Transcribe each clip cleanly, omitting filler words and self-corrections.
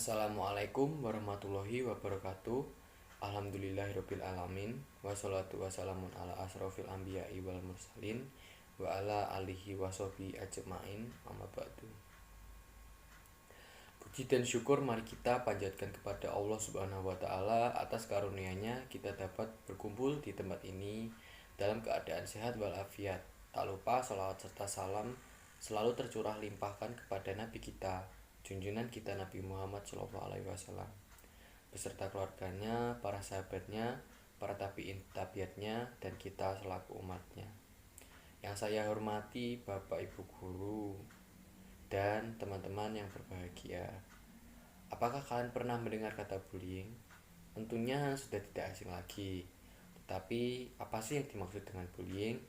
Assalamualaikum warahmatullahi wabarakatuh. Alhamdulillahirabbil alamin. Wassalatu wassalamun ala asrofil anbiya'i wal mursalin wa ala alihi washabihi ajmain. Amma ba'du. Puji dan syukur mari kita panjatkan kepada Allah Subhanahu wa taala atas karunia-Nya kita dapat berkumpul di tempat ini dalam keadaan sehat walafiat. Tak lupa sholawat serta salam selalu tercurah limpahkan kepada Nabi kita, junjungan kita Nabi Muhammad SAW, beserta keluarganya, para sahabatnya, para tabiin tabiatnya, dan kita selaku umatnya. Yang saya hormati Bapak Ibu Guru dan teman-teman yang berbahagia. Apakah kalian pernah mendengar kata bullying? Tentunya sudah tidak asing lagi. Tetapi apa sih yang dimaksud dengan bullying?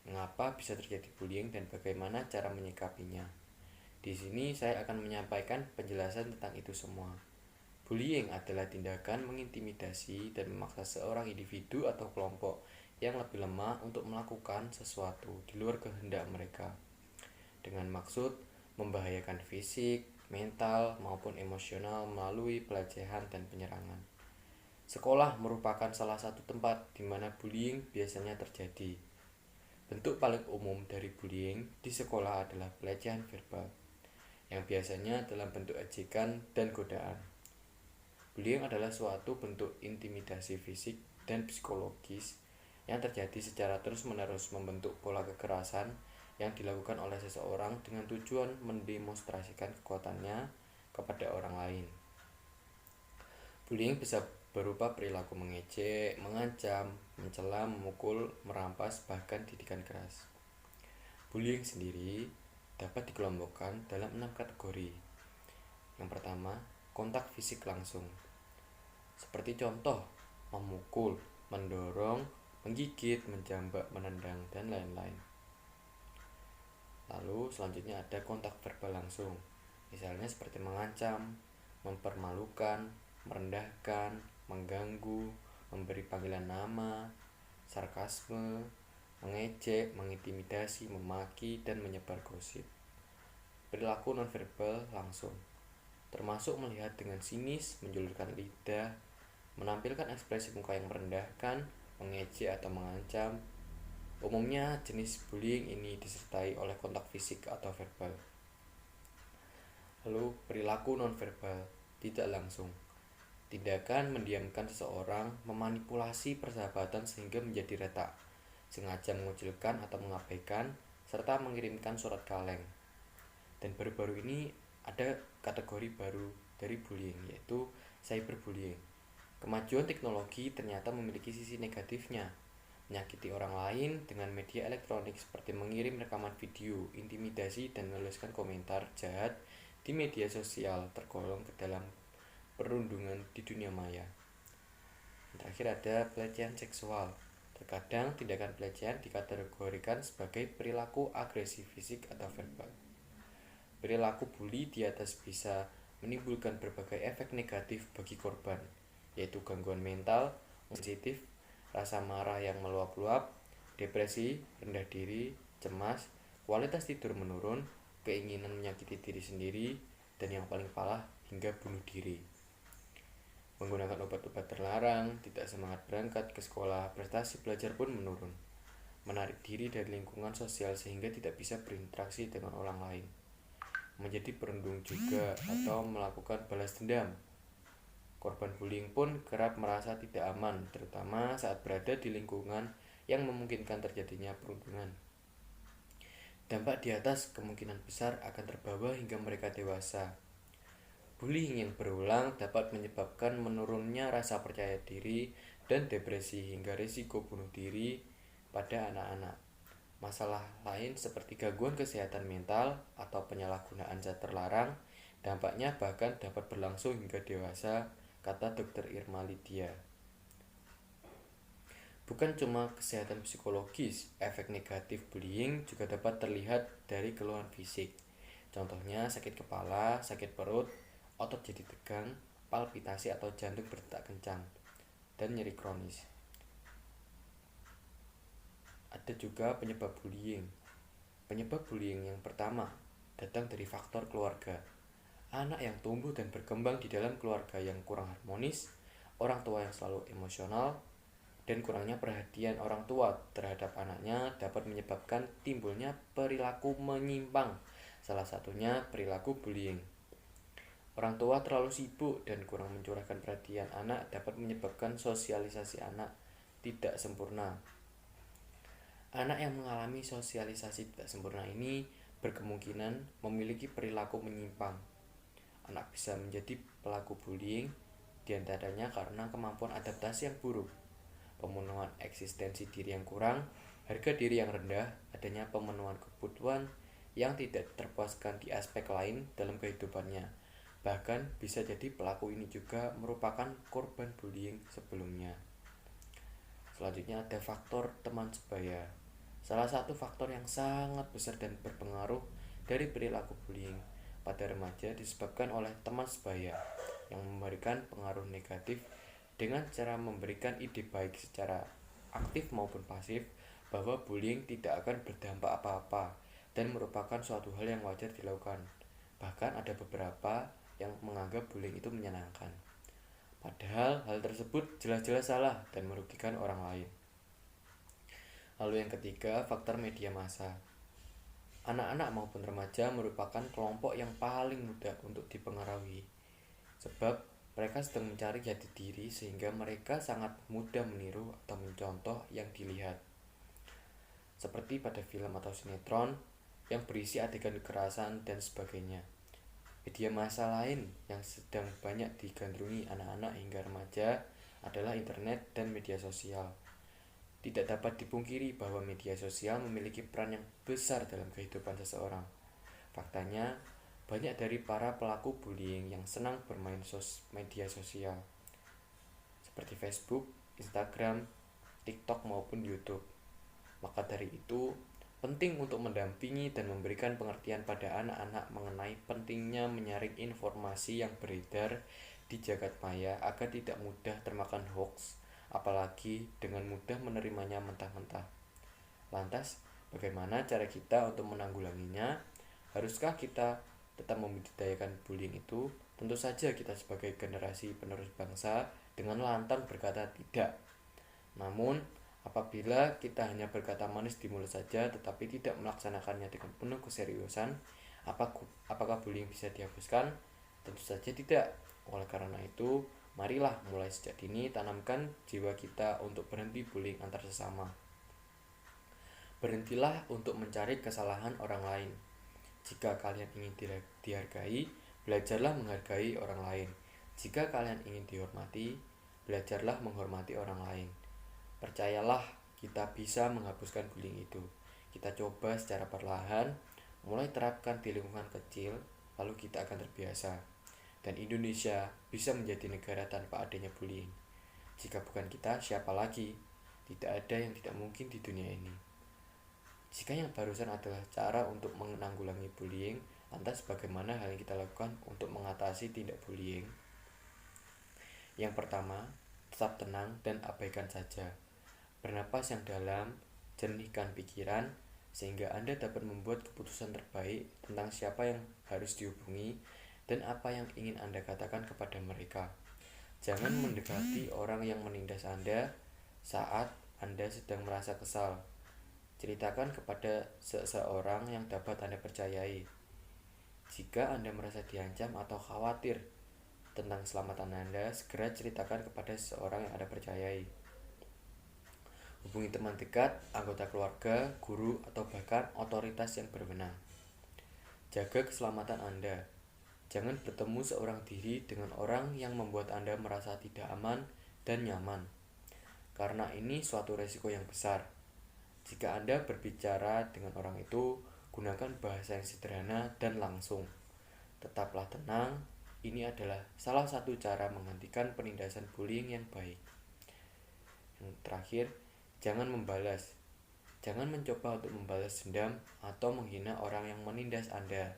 Mengapa bisa terjadi bullying dan bagaimana cara menyikapinya? Di sini saya akan menyampaikan penjelasan tentang itu semua. Bullying adalah tindakan mengintimidasi dan memaksa seorang individu atau kelompok yang lebih lemah untuk melakukan sesuatu di luar kehendak mereka, dengan maksud membahayakan fisik, mental, maupun emosional melalui pelecehan dan penyerangan. Sekolah merupakan salah satu tempat di mana bullying biasanya terjadi. Bentuk paling umum dari bullying di sekolah adalah pelecehan verbal, yang biasanya dalam bentuk ejekan dan godaan. Bullying adalah suatu bentuk intimidasi fisik dan psikologis yang terjadi secara terus-menerus membentuk pola kekerasan yang dilakukan oleh seseorang dengan tujuan mendemonstrasikan kekuatannya kepada orang lain. Bullying bisa berupa perilaku mengejek, mengancam, mencela, memukul, merampas, bahkan didikan keras. Bullying sendiri dapat dikelompokkan dalam 6 kategori. Yang pertama, kontak fisik langsung. Seperti contoh, memukul, mendorong, menggigit, menjambak, menendang, dan lain-lain. Lalu selanjutnya ada kontak verbal langsung. Misalnya seperti mengancam, mempermalukan, merendahkan, mengganggu, memberi panggilan nama, sarkasme, mengejek, mengintimidasi, memaki, dan menyebar gosip. Perilaku nonverbal langsung termasuk melihat dengan sinis, menjulurkan lidah, menampilkan ekspresi muka yang merendahkan, mengejek atau mengancam. Umumnya jenis bullying ini disertai oleh kontak fisik atau verbal. Lalu perilaku nonverbal tidak langsung. Tindakan mendiamkan seseorang, memanipulasi persahabatan sehingga menjadi retak, sengaja mengucilkan atau mengabaikan, serta mengirimkan surat kaleng. Dan baru-baru ini ada kategori baru dari bullying, yaitu cyberbullying. Kemajuan teknologi ternyata memiliki sisi negatifnya, menyakiti orang lain dengan media elektronik seperti mengirim rekaman video, intimidasi, dan menuliskan komentar jahat di media sosial tergolong ke dalam perundungan di dunia maya. Terakhir ada pelecehan seksual. Terkadang tindakan pelecehan dikategorikan sebagai perilaku agresi fisik atau verbal. Perilaku bully di atas bisa menimbulkan berbagai efek negatif bagi korban, yaitu gangguan mental, sensitif, rasa marah yang meluap-luap, depresi, rendah diri, cemas, kualitas tidur menurun, keinginan menyakiti diri sendiri, dan yang paling parah hingga bunuh diri. Menggunakan obat-obat terlarang, tidak semangat berangkat ke sekolah, prestasi belajar pun menurun. Menarik diri dari lingkungan sosial sehingga tidak bisa berinteraksi dengan orang lain. Menjadi perundung juga atau melakukan balas dendam. Korban bullying pun kerap merasa tidak aman, terutama saat berada di lingkungan yang memungkinkan terjadinya perundungan. Dampak di atas kemungkinan besar akan terbawa hingga mereka dewasa. Bullying yang berulang dapat menyebabkan menurunnya rasa percaya diri dan depresi hingga risiko bunuh diri pada anak-anak. Masalah lain seperti gangguan kesehatan mental atau penyalahgunaan zat terlarang, dampaknya bahkan dapat berlangsung hingga dewasa, kata Dr. Irma Lydia. Bukan cuma kesehatan psikologis, efek negatif bullying juga dapat terlihat dari keluhan fisik. Contohnya sakit kepala, sakit perut, otot jadi tegang, palpitasi atau jantung berdetak kencang, dan nyeri kronis. Ada juga penyebab bullying. Penyebab bullying yang pertama datang dari faktor keluarga. Anak yang tumbuh dan berkembang di dalam keluarga yang kurang harmonis, orang tua yang selalu emosional, dan kurangnya perhatian orang tua terhadap anaknya dapat menyebabkan timbulnya perilaku menyimpang, salah satunya perilaku bullying. Orang tua terlalu sibuk dan kurang mencurahkan perhatian anak dapat menyebabkan sosialisasi anak tidak sempurna. Anak yang mengalami sosialisasi tidak sempurna ini berkemungkinan memiliki perilaku menyimpang. Anak bisa menjadi pelaku bullying diantaranya karena kemampuan adaptasi yang buruk, pemenuhan eksistensi diri yang kurang, harga diri yang rendah, adanya pemenuhan kebutuhan yang tidak terpuaskan di aspek lain dalam kehidupannya. Bahkan bisa jadi pelaku ini juga merupakan korban bullying sebelumnya. Selanjutnya ada faktor teman sebaya. Salah satu faktor yang sangat besar dan berpengaruh dari perilaku bullying pada remaja disebabkan oleh teman sebaya yang memberikan pengaruh negatif dengan cara memberikan ide baik secara aktif maupun pasif bahwa bullying tidak akan berdampak apa-apa dan merupakan suatu hal yang wajar dilakukan. Bahkan ada beberapa yang menganggap bullying itu menyenangkan. Padahal hal tersebut jelas-jelas salah dan merugikan orang lain. Lalu yang ketiga, faktor media massa. Anak-anak maupun remaja merupakan kelompok yang paling mudah untuk dipengaruhi. Sebab mereka sedang mencari jati diri sehingga mereka sangat mudah meniru atau mencontoh yang dilihat. Seperti pada film atau sinetron yang berisi adegan kekerasan dan sebagainya. Media massa lain yang sedang banyak digandrungi anak-anak hingga remaja adalah internet dan media sosial. Tidak dapat dipungkiri bahwa media sosial memiliki peran yang besar dalam kehidupan seseorang. Faktanya, banyak dari para pelaku bullying yang senang bermain media sosial, seperti Facebook, Instagram, TikTok maupun YouTube. Maka dari itu, penting untuk mendampingi dan memberikan pengertian pada anak-anak mengenai pentingnya menyaring informasi yang beredar di jagat maya agar tidak mudah termakan hoax, apalagi dengan mudah menerimanya mentah-mentah. Lantas, bagaimana cara kita untuk menanggulanginya? Haruskah kita tetap membudidayakan bullying itu? Tentu saja kita sebagai generasi penerus bangsa dengan lantang berkata tidak. Namun, apabila kita hanya berkata manis di mulut saja tetapi tidak melaksanakannya dengan penuh keseriusan, apakah bullying bisa dihapuskan? Tentu saja tidak. Oleh karena itu, marilah mulai sejak dini tanamkan jiwa kita untuk berhenti bullying antar sesama. Berhentilah untuk mencari kesalahan orang lain. Jika kalian ingin dihargai, belajarlah menghargai orang lain. Jika kalian ingin dihormati, belajarlah menghormati orang lain. Percayalah, kita bisa menghapuskan bullying itu. Kita coba secara perlahan, mulai terapkan di lingkungan kecil, lalu kita akan terbiasa. Dan Indonesia bisa menjadi negara tanpa adanya bullying. Jika bukan kita, siapa lagi? Tidak ada yang tidak mungkin di dunia ini. Jika yang barusan adalah cara untuk menanggulangi bullying, lantas bagaimana hal yang kita lakukan untuk mengatasi tindak bullying? Yang pertama, tetap tenang dan abaikan saja. Bernapas yang dalam, jernihkan pikiran, sehingga Anda dapat membuat keputusan terbaik tentang siapa yang harus dihubungi dan apa yang ingin Anda katakan kepada mereka. Jangan mendekati orang yang menindas Anda saat Anda sedang merasa kesal. Ceritakan kepada seseorang yang dapat Anda percayai. Jika Anda merasa diancam atau khawatir tentang keselamatan Anda, segera ceritakan kepada seseorang yang Anda percayai. Hubungi teman dekat, anggota keluarga, guru, atau bahkan otoritas yang berwenang. Jaga keselamatan Anda. Jangan bertemu seorang diri dengan orang yang membuat Anda merasa tidak aman dan nyaman, karena ini suatu resiko yang besar. Jika Anda berbicara dengan orang itu, gunakan bahasa yang sederhana dan langsung. Tetaplah tenang, ini adalah salah satu cara menghentikan penindasan bullying yang baik. Yang terakhir, jangan membalas. Jangan mencoba untuk membalas dendam atau menghina orang yang menindas Anda.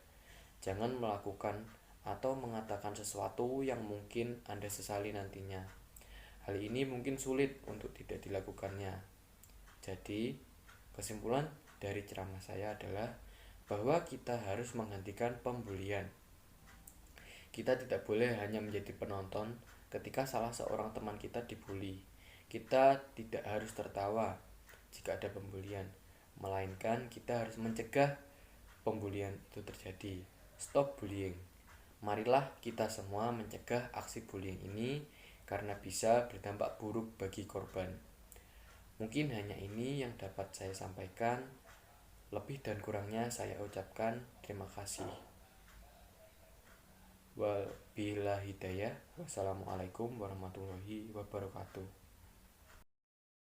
Jangan melakukan atau mengatakan sesuatu yang mungkin Anda sesali nantinya. Hal ini mungkin sulit untuk tidak dilakukannya. Jadi, kesimpulan dari ceramah saya adalah bahwa kita harus menghentikan pembulian. Kita tidak boleh hanya menjadi penonton ketika salah seorang teman kita dibully. Kita tidak harus tertawa jika ada pembulian, melainkan kita harus mencegah pembulian itu terjadi. Stop bullying. Marilah kita semua mencegah aksi bullying ini karena bisa berdampak buruk bagi korban. Mungkin hanya ini yang dapat saya sampaikan. Lebih dan kurangnya saya ucapkan terima kasih. Wabillahi hidayah. Wassalamualaikum warahmatullahi wabarakatuh.